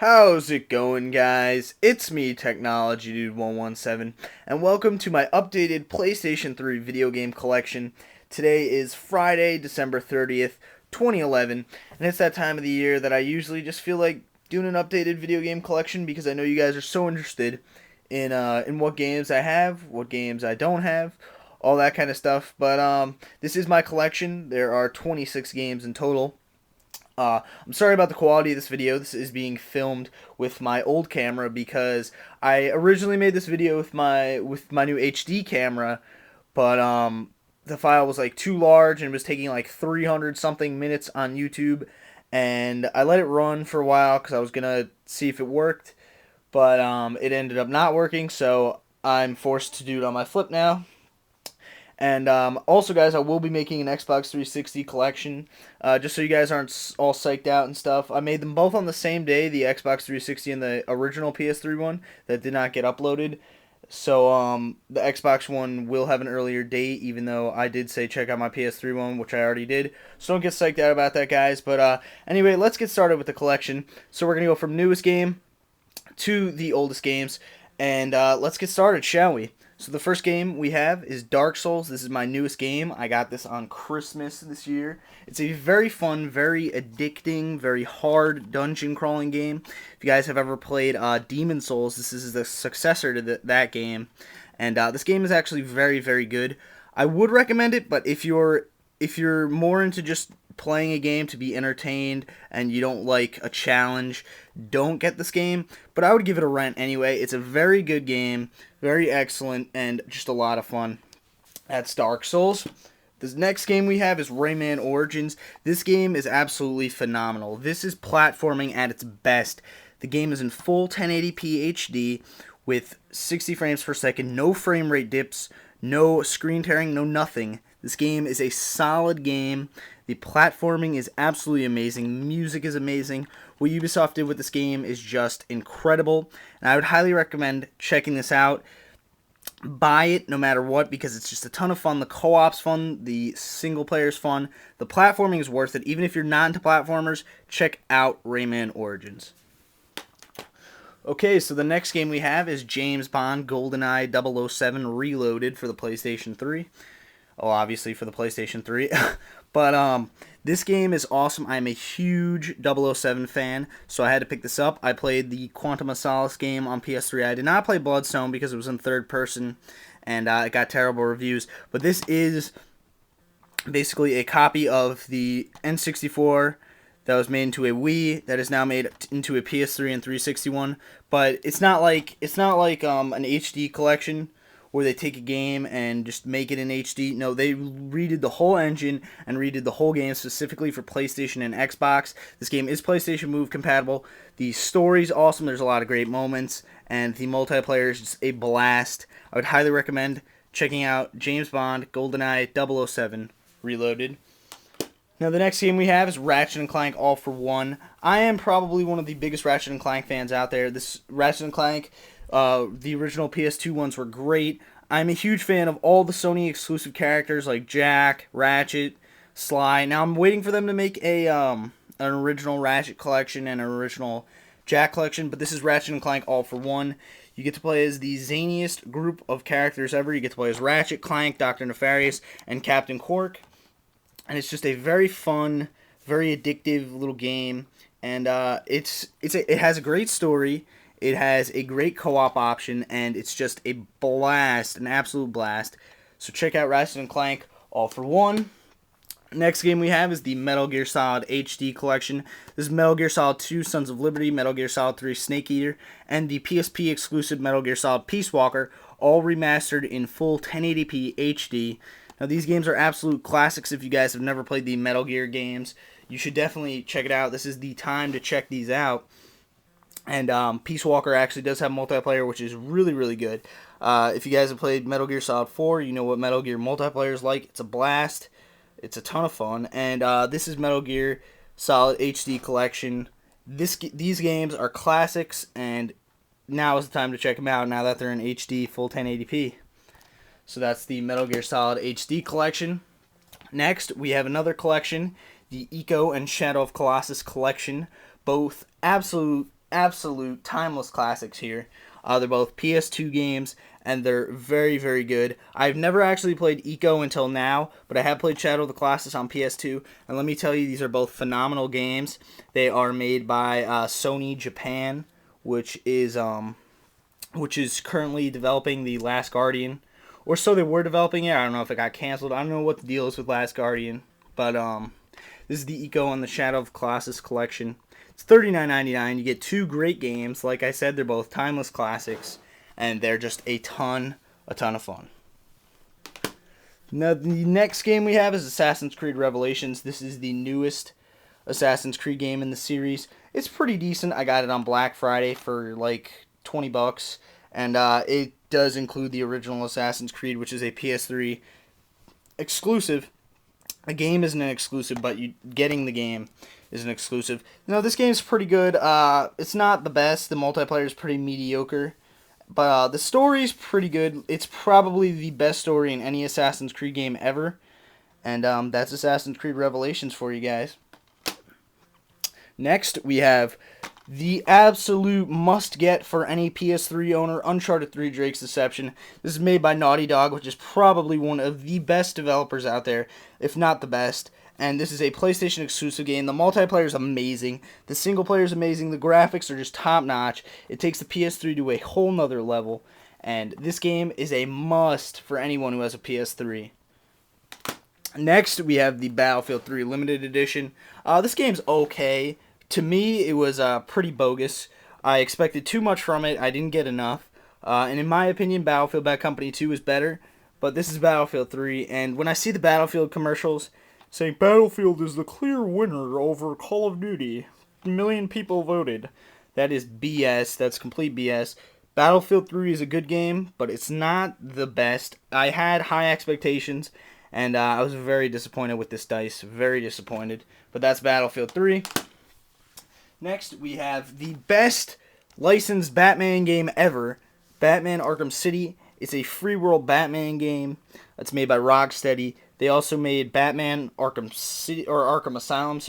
How's it going, guys? It's me, Technologydude117, and welcome to my updated PlayStation 3 video game collection. Today is Friday, December 30th, 2011, and it's that time of the year that I usually just feel like doing an updated video game collection because I know you guys are so interested in what games I have, what games I don't have, all that kind of stuff. But this is my collection. There are 26 games in total. I'm sorry about the quality of this video. This is being filmed with my old camera because I originally made this video with my new HD camera, but the file was like too large and was taking like 300 something minutes on YouTube, and I let it run for a while because I was gonna see if it worked, but it ended up not working, so I'm forced to do it on my flip now. And also, guys, I will be making an Xbox 360 collection, just so you guys aren't all psyched out and stuff. I made them both on the same day, the Xbox 360 and the original PS3 one that did not get uploaded. So the Xbox one will have an earlier date, even though I did say check out my PS3 one, which I already did. So don't get psyched out about that, guys. But anyway, let's get started with the collection. So we're going to go from newest game to the oldest games. And let's get started, shall we? So the first game we have is Dark Souls. This is my newest game. I got this on Christmas this year. It's a very fun, very addicting, very hard dungeon crawling game. If you guys have ever played Demon Souls, this is the successor to that game. And this game is actually very, very good. I would recommend it, but if you're more into just playing a game to be entertained and you don't like a challenge, don't get this game, but I would give it a rent anyway. It's a very good game, very excellent, and just a lot of fun. That's Dark Souls. This next game we have is Rayman Origins. This game is absolutely phenomenal. This is platforming at its best. The game is in full 1080p HD with 60 frames per second, no frame rate dips, no screen tearing, no nothing. This game is a solid game. The platforming is absolutely amazing. Music is amazing. What Ubisoft did with this game is just incredible. And I would highly recommend checking this out. Buy it no matter what because it's just a ton of fun. The co-op's fun. The single player's fun. The platforming is worth it. Even if you're not into platformers, check out Rayman Origins. Okay, so the next game we have is James Bond Goldeneye 007 Reloaded for the PlayStation 3. Oh, obviously for the PlayStation 3. But this game is awesome. I'm a huge 007 fan, so I had to pick this up. I played the Quantum of Solace game on PS3. I did not play Bloodstone because it was in third person, and it got terrible reviews. But this is basically a copy of the N64 that was made into a Wii that is now made into a PS3 and 360 one. But it's not like an HD collection where they take a game and just make it in HD. No, they redid the whole engine and redid the whole game specifically for PlayStation and Xbox. This game is PlayStation Move compatible. The story's awesome. There's a lot of great moments, and the multiplayer is just a blast. I would highly recommend checking out James Bond Goldeneye 007 Reloaded. Now, the next game we have is Ratchet & Clank All for One. I am probably one of the biggest Ratchet & Clank fans out there. This Ratchet & Clank, the original PS2 ones were great. I'm a huge fan of all the Sony exclusive characters like Jack, Ratchet, Sly. Now, I'm waiting for them to make an original Ratchet collection and an original Jack collection, but this is Ratchet & Clank All for One. You get to play as the zaniest group of characters ever. You get to play as Ratchet, Clank, Dr. Nefarious, and Captain Quark. And it's just a very fun, very addictive little game, and it has a great story. It has a great co-op option, and it's just a blast, an absolute blast. So check out Ratchet & Clank All for One. Next game we have is the Metal Gear Solid HD Collection. This is Metal Gear Solid 2 Sons of Liberty, Metal Gear Solid 3 Snake Eater, and the PSP exclusive Metal Gear Solid Peace Walker, all remastered in full 1080p HD. Now, these games are absolute classics. If you guys have never played the Metal Gear games, you should definitely check it out. This is the time to check these out. And Peace Walker actually does have multiplayer, which is really, really good. If you guys have played Metal Gear Solid 4, you know what Metal Gear multiplayer is like. It's a blast. It's a ton of fun. And this is Metal Gear Solid HD Collection. These games are classics, and now is the time to check them out now that they're in HD, full 1080p. So that's the Metal Gear Solid HD Collection. Next, we have another collection, the Echo and Shadow of Colossus Collection. Both absolute absolute timeless classics here. They're both PS2 games, and they're very, very good. I've never actually played Eco until now, but I have played Shadow of the Colossus on PS2, and let me tell you, these are both phenomenal games. They are made by Sony Japan, which is currently developing The Last Guardian, or so they were developing it. I don't know if it got canceled. I don't know what the deal is with Last Guardian, but this is the Eco and the Shadow of Colossus collection. It's $39.99. You get two great games. Like I said, they're both timeless classics, and they're just a ton of fun. Now, the next game we have is Assassin's Creed Revelations. This is the newest Assassin's Creed game in the series. It's pretty decent. I got it on Black Friday for like $20, and it does include the original Assassin's Creed, which is a PS3 exclusive. A game isn't an exclusive, but getting the game is an exclusive. Now, this game's pretty good. It's not the best. The multiplayer is pretty mediocre, but the story's pretty good. It's probably the best story in any Assassin's Creed game ever, and that's Assassin's Creed Revelations for you guys. Next, we have the absolute must-get for any PS3 owner, Uncharted 3: Drake's Deception. This is made by Naughty Dog, which is probably one of the best developers out there, if not the best. And this is a PlayStation exclusive game. The multiplayer is amazing. The single player is amazing. The graphics are just top-notch. It takes the PS3 to a whole nother level. And this game is a must for anyone who has a PS3. Next, we have the Battlefield 3 Limited Edition. This game's okay. To me, it was pretty bogus. I expected too much from it. I didn't get enough. And in my opinion, Battlefield Bad Company 2 is better. But this is Battlefield 3. And when I see the Battlefield commercials saying Battlefield is the clear winner over Call of Duty, a million people voted, that is BS. That's complete BS. Battlefield 3 is a good game, but it's not the best. I had high expectations, and I was very disappointed with this dice. Very disappointed. But that's Battlefield 3. Next, we have the best licensed Batman game ever, Batman Arkham City. It's a free world Batman game. It's made by Rocksteady. They also made Batman Arkham City, or Arkham Asylum,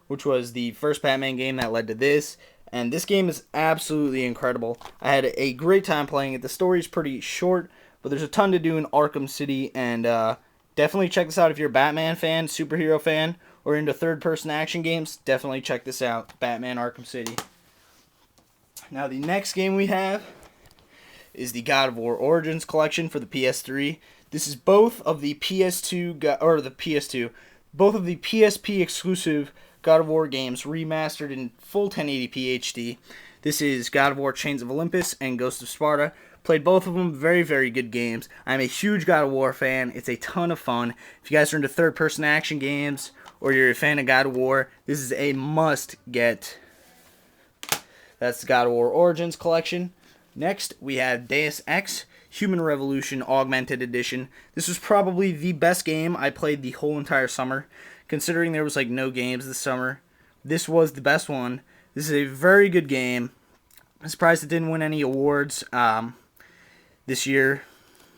which was the first Batman game that led to this. And this game is absolutely incredible. I had a great time playing it. The story's pretty short, but there's a ton to do in Arkham City, and definitely check this out if you're a Batman fan, superhero fan, or into third-person action games. Definitely check this out, Batman Arkham City. Now, the next game we have is the God of War Origins collection for the PS3. This is both of the both of the PSP exclusive God of War games remastered in full 1080p HD. This is God of War Chains of Olympus and Ghost of Sparta. Played both of them. Very, very good games. I'm a huge God of War fan. It's a ton of fun. If you guys are into third-person action games or you're a fan of God of War, this is a must-get. That's the God of War Origins collection. Next, we have Deus Ex Human Revolution Augmented Edition. This was probably the best game I played the whole entire summer. Considering there was like no games this summer, this was the best one. This is a very good game. I'm surprised it didn't win any awards this year.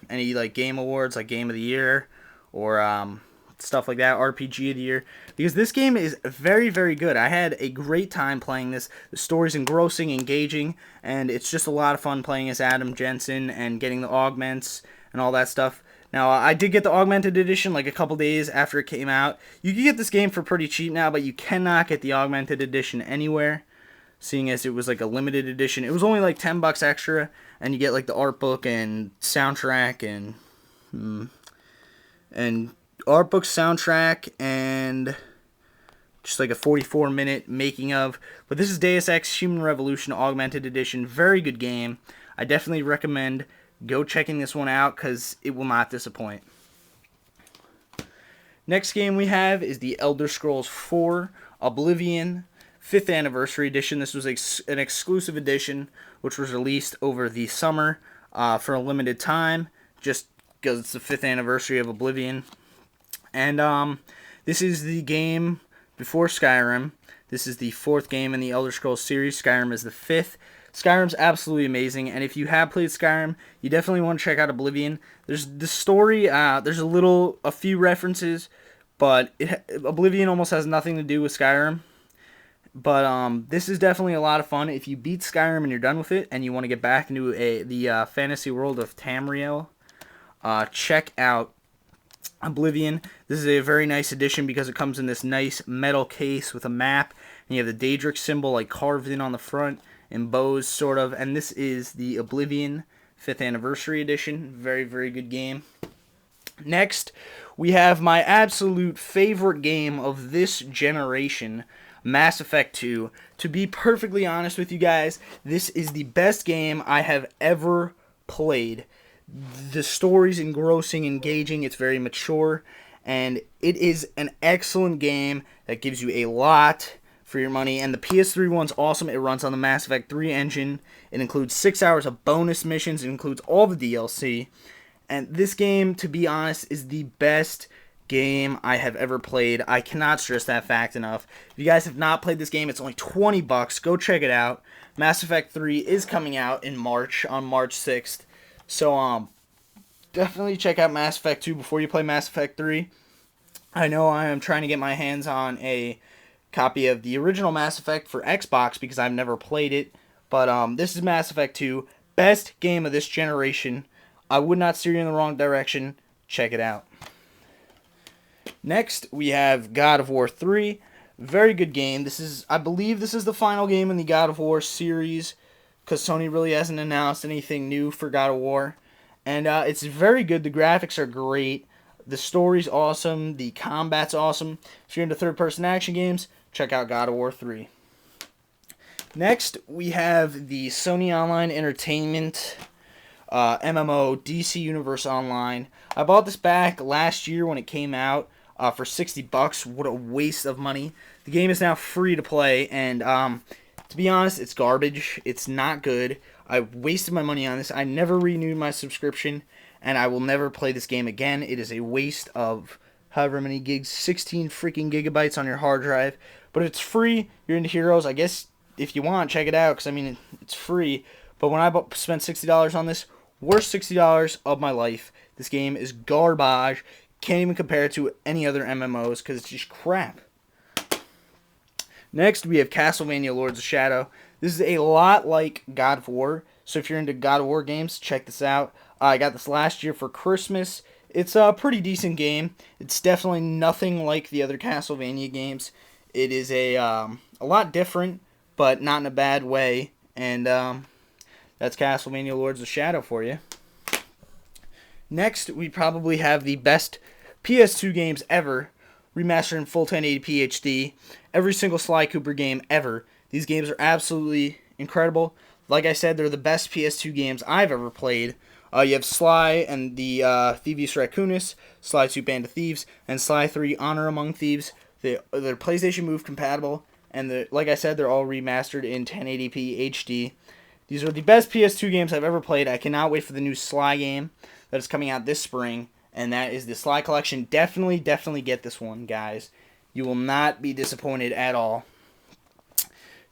Any like game awards, like Game of the Year or stuff like that, RPG of the Year. Because this game is very, very good. I had a great time playing this. The story's engrossing, engaging, and it's just a lot of fun playing as Adam Jensen and getting the augments and all that stuff. Now, I did get the Augmented Edition like a couple days after it came out. You can get this game for pretty cheap now, but you cannot get the Augmented Edition anywhere, seeing as it was like a limited edition. It was only like $10 extra, and you get like the art book and soundtrack and art book, soundtrack, and just like a 44-minute making of. But this is Deus Ex Human Revolution Augmented Edition. Very good game. I definitely recommend go checking this one out because it will not disappoint. Next game we have is the Elder Scrolls 4 Oblivion 5th Anniversary Edition. This was an exclusive edition which was released over the summer for a limited time just because it's the 5th anniversary of Oblivion. And this is the game before Skyrim. This is the 4th game in the Elder Scrolls series. Skyrim is the 5th. Skyrim's absolutely amazing, and if you have played Skyrim, you definitely want to check out Oblivion. There's the story, there's a few references, but Oblivion almost has nothing to do with Skyrim. But this is definitely a lot of fun. If you beat Skyrim and you're done with it, and you want to get back into the fantasy world of Tamriel, check out Oblivion. This is a very nice addition because it comes in this nice metal case with a map, and you have the Daedric symbol like carved in on the front, embossed sort of, and this is the Oblivion 5th Anniversary Edition. Very, very good game. Next, we have my absolute favorite game of this generation, Mass Effect 2. To be perfectly honest with you guys, this is the best game I have ever played. The story's engrossing, engaging, it's very mature, and it is an excellent game that gives you a lot for your money. And the PS3 one's awesome. It runs on the Mass Effect 3 engine. It includes 6 hours of bonus missions. It includes all the DLC. And this game, to be honest, is the best game I have ever played. I cannot stress that fact enough. If you guys have not played this game, it's only $20. Go check it out. Mass Effect 3 is coming out in March, on March 6th. So, definitely check out Mass Effect 2 before you play Mass Effect 3. I know I am trying to get my hands on a copy of the original Mass Effect for Xbox because I've never played it. But, this is Mass Effect 2. Best game of this generation. I would not steer you in the wrong direction. Check it out. Next, we have God of War 3. Very good game. I believe this is the final game in the God of War series, because Sony really hasn't announced anything new for God of War. And it's very good. The graphics are great. The story's awesome. The combat's awesome. If you're into third-person action games, check out God of War 3. Next, we have the Sony Online Entertainment MMO DC Universe Online. I bought this back last year when it came out for $60. What a waste of money. The game is now free to play, and to be honest, it's garbage. It's not good. I wasted my money on this. I never renewed my subscription, and I will never play this game again. It is a waste of however many gigs, 16 freaking gigabytes on your hard drive. But it's free. You're into Heroes. I guess if you want, check it out, because I mean, it's free. But when I spent $60 on this, worst $60 of my life. This game is garbage. Can't even compare it to any other MMOs because it's just crap. Next, we have Castlevania Lords of Shadow. This is a lot like God of War. So if you're into God of War games, check this out. I got this last year for Christmas. It's a pretty decent game. It's definitely nothing like the other Castlevania games. It is a lot different, but not in a bad way. And that's Castlevania Lords of Shadow for you. Next, we probably have the best PS2 games ever, remastered in full 1080p HD. Every single Sly Cooper game ever. These games are absolutely incredible. Like I said, they're the best PS2 games I've ever played. You have Sly and the Thievius Raccoonus, Sly 2 Band of Thieves, and Sly 3 Honor Among Thieves. They're PlayStation Move compatible, and like I said, they're all remastered in 1080p HD. These are the best PS2 games I've ever played. I cannot wait for the new Sly game that is coming out this spring, and that is the Sly Collection. Definitely get this one, guys. You will not be disappointed at all.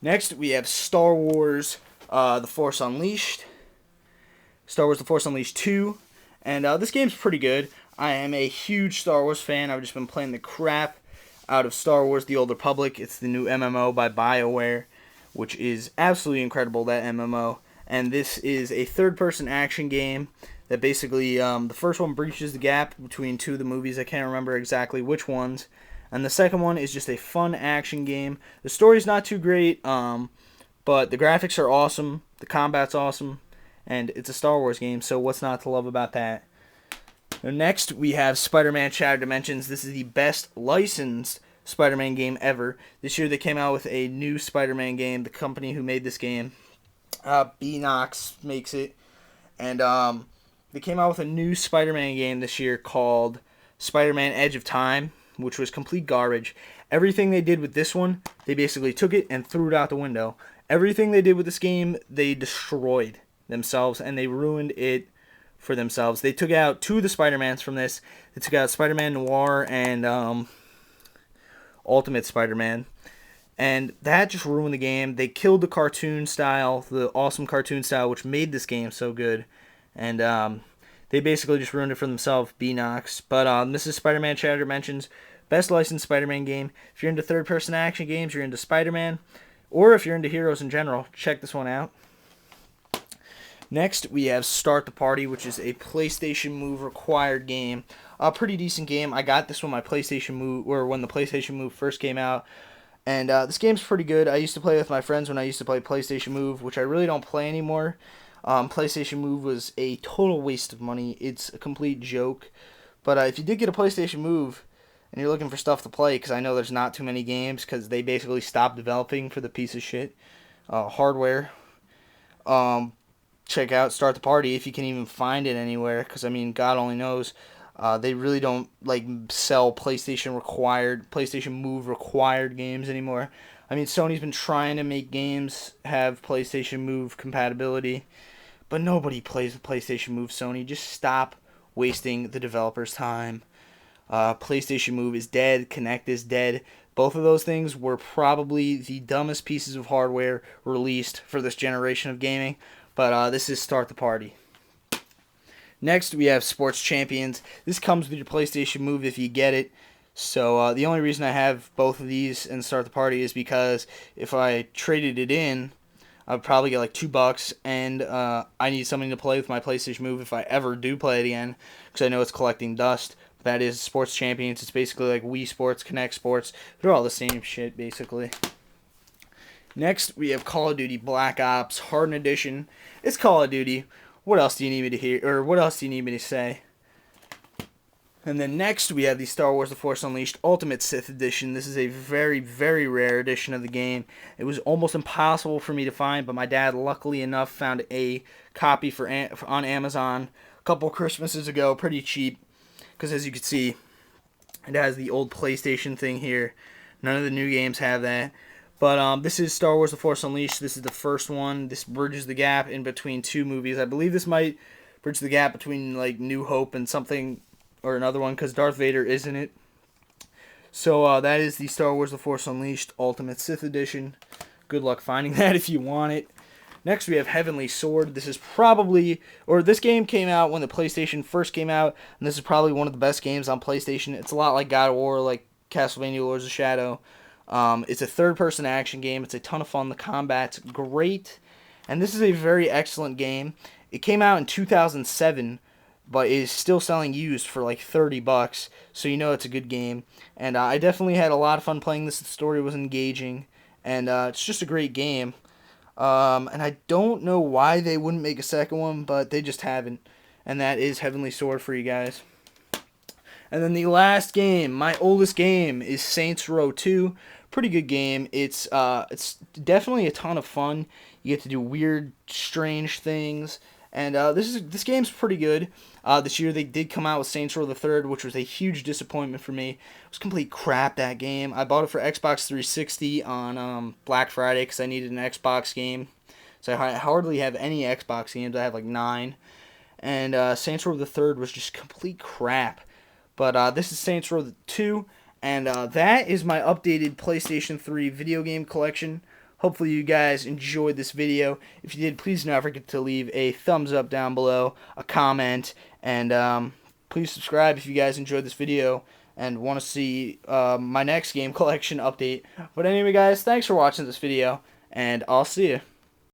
Next, we have Star Wars The Force Unleashed. Star Wars The Force Unleashed 2. And this game's pretty good. I am a huge Star Wars fan. I've just been playing the crap out of Star Wars The Old Republic. It's the new MMO by BioWare, which is absolutely incredible, that MMO. And this is a third-person action game that basically, the first one breaches the gap between two of the movies. I can't remember exactly which ones. And the second one is just a fun action game. The story's not too great, but the graphics are awesome. The combat's awesome. And it's a Star Wars game, so what's not to love about that? Next, we have Spider-Man Shattered Dimensions. This is the best licensed Spider-Man game ever. This year they came out with a new Spider-Man game. The company who made this game, Beanox, makes it. And they came out with a new Spider-Man game this year called Spider-Man Edge of Time, which was complete garbage. Everything they did with this one, they basically took it and threw it out the window. Everything they did with this game, they destroyed themselves, and they ruined it for themselves. They took out two of the Spider-Mans from this. They took out Spider-Man Noir and Ultimate Spider-Man, and that just ruined the game. They killed the cartoon style, the awesome cartoon style, which made this game so good, and they basically just ruined it for themselves, Beanox. But this is Spider-Man Shattered Dimensions. Best licensed Spider-Man game. If you're into third-person action games, you're into Spider-Man. Or if you're into heroes in general, check this one out. Next, we have Start the Party, which is a PlayStation Move required game. A pretty decent game. I got this when my PlayStation Move, or when the PlayStation Move first came out, and this game's pretty good. I used to play with my friends when I used to play PlayStation Move, which I really don't play anymore. PlayStation Move was a total waste of money. It's a complete joke. But if you did get a PlayStation Move and you're looking for stuff to play, because I know there's not too many games, because they basically stopped developing for the piece of shit hardware. Check out Start the Party if you can even find it anywhere, because I mean, God only knows. They really don't like sell PlayStation Move required games anymore. I mean, Sony's been trying to make games have PlayStation Move compatibility, but nobody plays with PlayStation Move. Sony, just stop wasting the developers' time. PlayStation Move is dead. Kinect is dead. Both of those things were probably the dumbest pieces of hardware released for this generation of gaming. But this is Start the Party. Next, we have Sports Champions. This comes with your PlayStation Move if you get it. So the only reason I have both of these and Start the Party is because if I traded it in, I'd probably get like $2, and I need something to play with my PlayStation Move if I ever do play it again, because I know it's collecting dust. That is Sports Champions. It's basically like Wii Sports, Kinect Sports. They're all the same shit, basically. Next, we have Call of Duty Black Ops Hardened Edition. It's Call of Duty. What else do you need me to hear, or what else do you need me to say? And then next, we have the Star Wars The Force Unleashed Ultimate Sith Edition. This is a very, very rare edition of the game. It was almost impossible for me to find, but my dad, luckily enough, found a copy on Amazon a couple Christmases ago, pretty cheap, because as you can see, it has the old PlayStation thing here. None of the new games have that. But this is Star Wars The Force Unleashed. This is the first one. This bridges the gap in between two movies. I believe this might bridge the gap between like New Hope and something or another one, because Darth Vader is in it. So that is the Star Wars The Force Unleashed Ultimate Sith Edition. Good luck finding that if you want it. Next, we have Heavenly Sword. This is probably, or this game came out when the PlayStation first came out, and this is probably one of the best games on PlayStation. It's a lot like God of War, like Castlevania Lords of Shadow. It's a third-person action game. It's a ton of fun. The combat's great, and this is a very excellent game. It came out in 2007, but is still selling used for like $30, so you know it's a good game. And I definitely had a lot of fun playing this. The story was engaging, and it's just a great game. And I don't know why they wouldn't make a second one, but they just haven't. And that is Heavenly Sword for you guys. And then the last game, my oldest game, is Saints Row 2. Pretty good game. It's definitely a ton of fun. You get to do weird, strange things. And this game's pretty good. This year they did come out with Saints Row the Third, which was a huge disappointment for me. It was complete crap, that game. I bought it for Xbox 360 on Black Friday because I needed an Xbox game. So I hardly have any Xbox games. I have like 9. And Saints Row the Third was just complete crap. But this is Saints Row 2, and that is my updated PlayStation 3 video game collection. Hopefully you guys enjoyed this video. If you did, please do not forget to leave a thumbs up down below, a comment, and please subscribe if you guys enjoyed this video and want to see my next game collection update. But anyway, guys, thanks for watching this video, and I'll see you.